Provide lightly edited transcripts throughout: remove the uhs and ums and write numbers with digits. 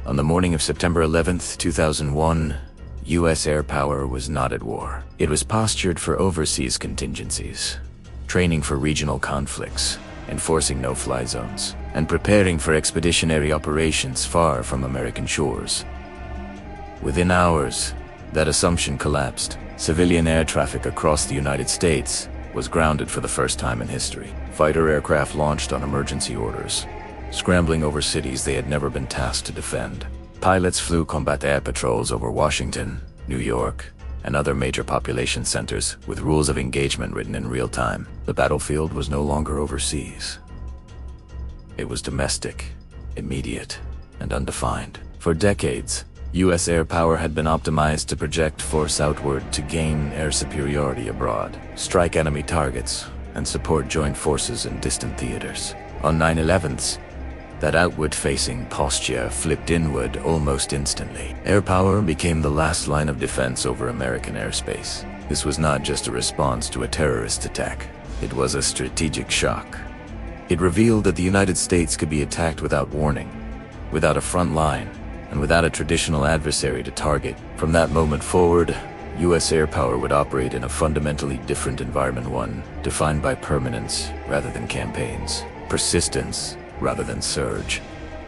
On the morning of September 11th, 2001, U.S. air power was not at war. It was postured for overseas contingencies, training for regional conflicts, enforcing no-fly zones, and preparing for expeditionary operations far from American shores. Within hours, that assumption collapsed. Civilian air traffic across the United States was grounded for the first time in history. Fighter aircraft launched on emergency orders, scrambling over cities they had never been tasked to defend. Pilots flew combat air patrols over Washington, New York, and other major population centers with rules of engagement written in real time. The battlefield was no longer overseas. It was domestic, immediate, and undefined. For decades, U.S. air power had been optimized to project force outward to gain air superiority abroad, strike enemy targets, and support joint forces in distant theaters. On 9/11s, that outward-facing posture flipped inward almost instantly. Air power became the last line of defense over American airspace. This was not just a response to a terrorist attack. It was a strategic shock. It revealed that the United States could be attacked without warning, without a front line, and without a traditional adversary to target. From that moment forward, U.S. air power would operate in a fundamentally different environment, one defined by permanence rather than campaigns, persistence rather than surge,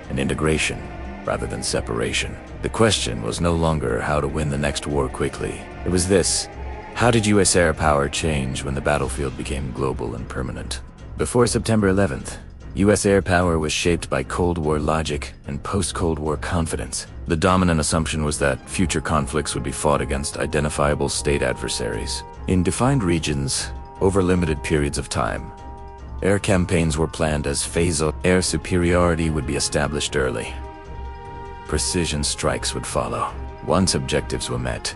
and integration rather than separation. The question was no longer how to win the next war quickly. It was this: how did U.S. air power change when the battlefield became global and permanent? Before September 11th, U.S. air power was shaped by Cold War logic and post-Cold War confidence. The dominant assumption was that future conflicts would be fought against identifiable state adversaries in defined regions over limited periods of time. Air campaigns were planned as phase-out. Air superiority would be established early. Precision strikes would follow. Once objectives were met,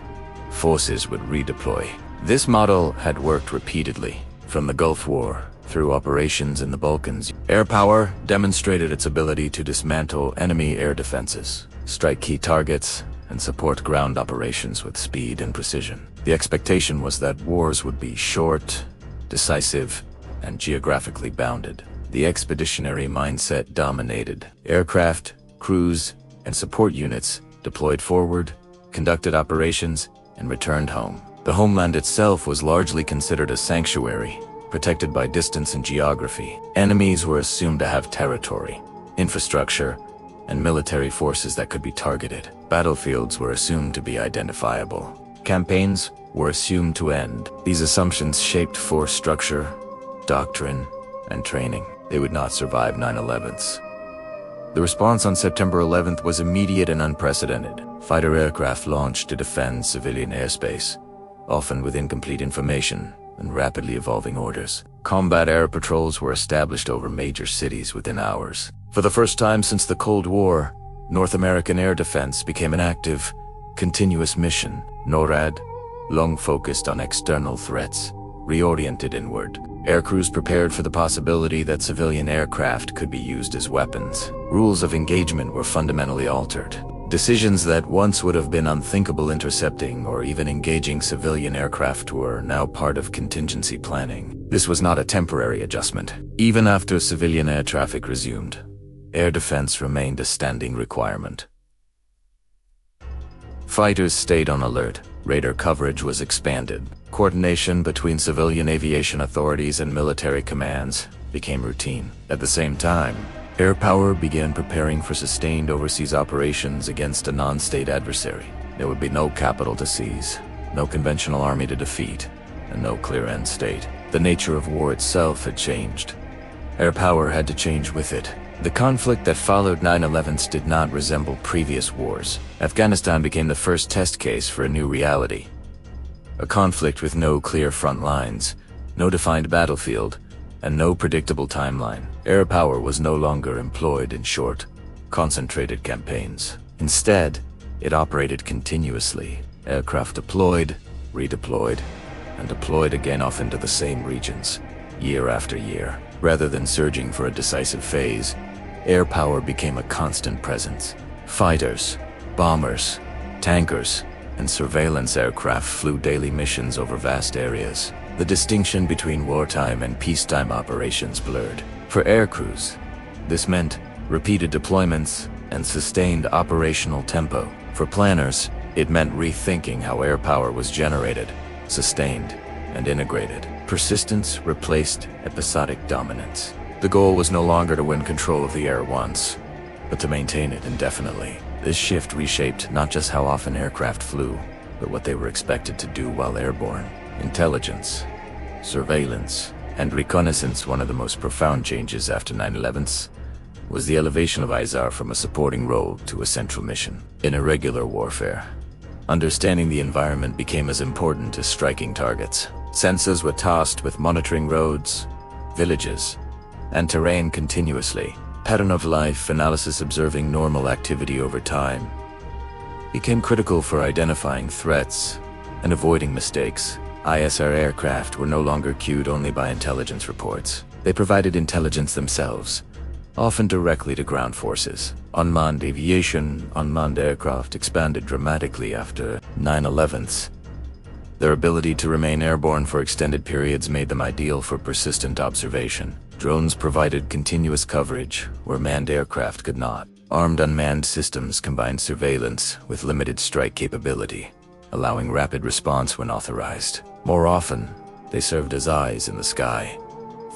forces would redeploy. This model had worked repeatedly, from the Gulf War through operations in the Balkans. Air power demonstrated its ability to dismantle enemy air defenses, strike key targets, and support ground operations with speed and precision. The expectation was that wars would be short, decisive, and geographically bounded. The expeditionary mindset dominated. Aircraft, crews, and support units deployed forward, conducted operations, and returned home. The homeland itself was largely considered a sanctuary, protected by distance and geography. Enemies were assumed to have territory, infrastructure, and military forces that could be targeted. Battlefields were assumed to be identifiable. Campaigns were assumed to end. These assumptions shaped force structure, doctrine, and training. They would not survive 9/11s. The response on September 11th was immediate and unprecedented. Fighter aircraft launched to defend civilian airspace, often with incomplete information and rapidly evolving orders. Combat air patrols were established over major cities within hours. For the first time since the Cold War, North American air defense became an active, continuous mission. NORAD, long focused on external threats, reoriented inward. Aircrews prepared for the possibility that civilian aircraft could be used as weapons. Rules of engagement were fundamentally altered. Decisions that once would have been unthinkable, intercepting or even engaging civilian aircraft, were now part of contingency planning. This was not a temporary adjustment. Even after civilian air traffic resumed, air defense remained a standing requirement. Fighters stayed on alert. Radar coverage was expanded. Coordination between civilian aviation authorities and military commands became routine. At the same time, air power began preparing for sustained overseas operations against a non-state adversary. There would be no capital to seize, no conventional army to defeat, and no clear end state. The nature of war itself had changed. Air power had to change with it. The conflict that followed 9/11s did not resemble previous wars. Afghanistan became the first test case for a new reality. A conflict with no clear front lines, no defined battlefield, and no predictable timeline. Air power was no longer employed in short, concentrated campaigns. Instead, it operated continuously. Aircraft deployed, redeployed, and deployed again, often to the same regions, year after year. Rather than surging for a decisive phase, air power became a constant presence. Fighters, bombers, tankers, and surveillance aircraft flew daily missions over vast areas. The distinction between wartime and peacetime operations blurred. For aircrews, this meant repeated deployments, and sustained operational tempo. For planners, it meant rethinking how air power was generated, sustained, and integrated. Persistence replaced episodic dominance. The goal was no longer to win control of the air once, but to maintain it indefinitely. This shift reshaped not just how often aircraft flew, but what they were expected to do while airborne. Intelligence, surveillance, and reconnaissance. One of the most profound changes after 9/11 was the elevation of ISAR from a supporting role to a central mission. In irregular warfare, understanding the environment became as important as striking targets. Sensors were tasked with monitoring roads, villages, and terrain continuously. Pattern of life analysis, observing normal activity over time, became critical for identifying threats and avoiding mistakes. ISR aircraft were no longer cued only by intelligence reports. They provided intelligence themselves, often directly to ground forces. Unmanned aviation, unmanned aircraft expanded dramatically after 9/11. Their ability to remain airborne for extended periods made them ideal for persistent observation. Drones provided continuous coverage where manned aircraft could not. Armed unmanned systems combined surveillance with limited strike capability, allowing rapid response when authorized. More often, they served as eyes in the sky,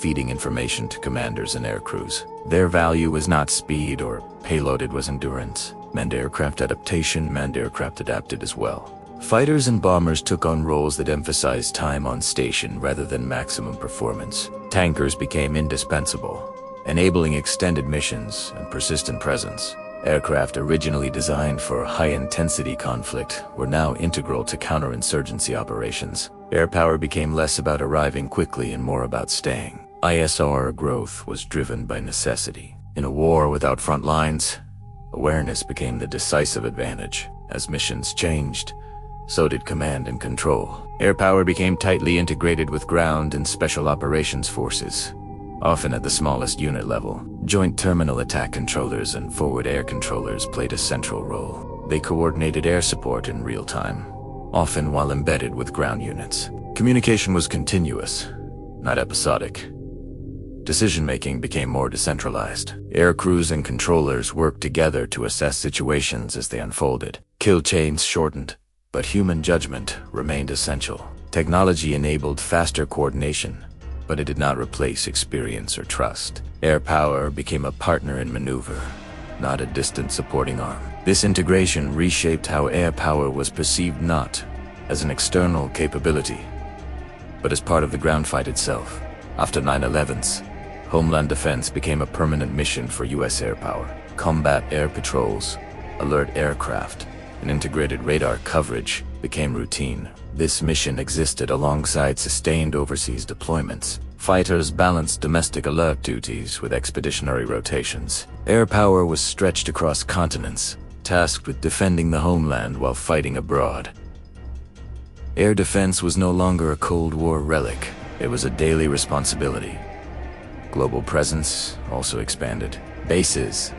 feeding information to commanders and air crews. Their value was not speed or payload, it was endurance. Manned aircraft adaptation, manned aircraft adapted as well. Fighters and bombers took on roles that emphasized time on station rather than maximum performance. Tankers became indispensable, enabling extended missions and persistent presence. Aircraft originally designed for high-intensity conflict were now integral to counterinsurgency operations. Air power became less about arriving quickly and more about staying. ISR growth was driven by necessity. In a war without front lines, awareness became the decisive advantage. As missions changed, so did command and control. Air power became tightly integrated with ground and special operations forces, often at the smallest unit level. Joint terminal attack controllers and forward air controllers played a central role. They coordinated air support in real time, often while embedded with ground units. Communication was continuous, not episodic. Decision-making became more decentralized. Air crews and controllers worked together to assess situations as they unfolded. Kill chains shortened, but human judgment remained essential. Technology enabled faster coordination, but it did not replace experience or trust. Air power became a partner in maneuver, not a distant supporting arm. This integration reshaped how air power was perceived, not as an external capability, but as part of the ground fight itself. After 9/11, Homeland defense became a permanent mission for U.S. air power. Combat air patrols, alert aircraft, and integrated radar coverage became routine. This mission existed alongside sustained overseas deployments. Fighters balanced domestic alert duties with expeditionary rotations. Air power was stretched across continents, tasked with defending the homeland while fighting abroad. Air defense was no longer a Cold War relic. It was a daily responsibility. Global presence also expanded. Bases,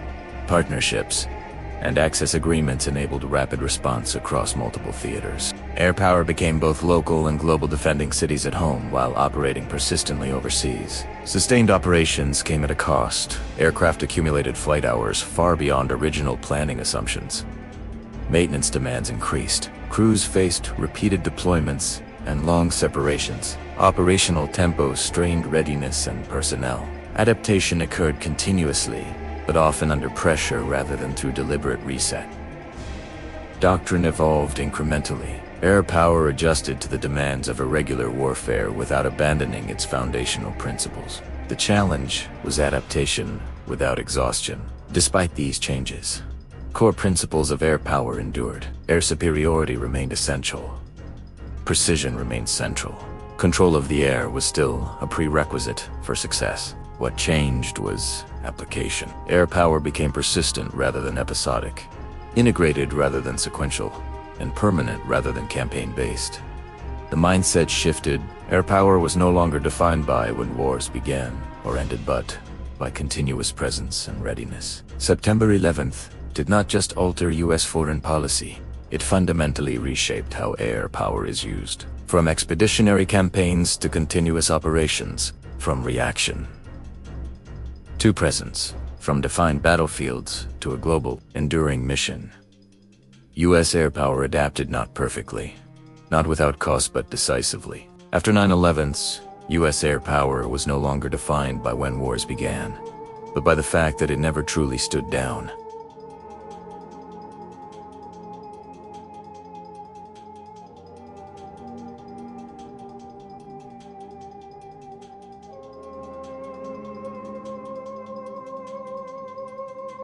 partnerships, and access agreements enabled rapid response across multiple theaters. Air power became both local and global, defending cities at home while operating persistently overseas. Sustained operations came at a cost. Aircraft accumulated flight hours far beyond original planning assumptions. Maintenance demands increased. Crews faced repeated deployments and long separations. Operational tempo strained readiness and personnel. Adaptation occurred continuously, but often under pressure rather than through deliberate reset. Doctrine evolved incrementally. Air power adjusted to the demands of irregular warfare without abandoning its foundational principles. The challenge was adaptation without exhaustion. Despite these changes, core principles of air power endured. Air superiority remained essential. Precision remained central. Control of the air was still a prerequisite for success. What changed was application. Air power became persistent rather than episodic, integrated rather than sequential, and permanent rather than campaign-based. The mindset shifted. Air power was no longer defined by when wars began or ended, but by continuous presence and readiness. September 11th did not just alter U.S. foreign policy, it fundamentally reshaped how air power is used. From expeditionary campaigns to continuous operations, from reaction to presence, from defined battlefields to a global, enduring mission. U.S. air power adapted not perfectly, not without cost but decisively. After 9/11, U.S. air power was no longer defined by when wars began, but by the fact that it never truly stood down.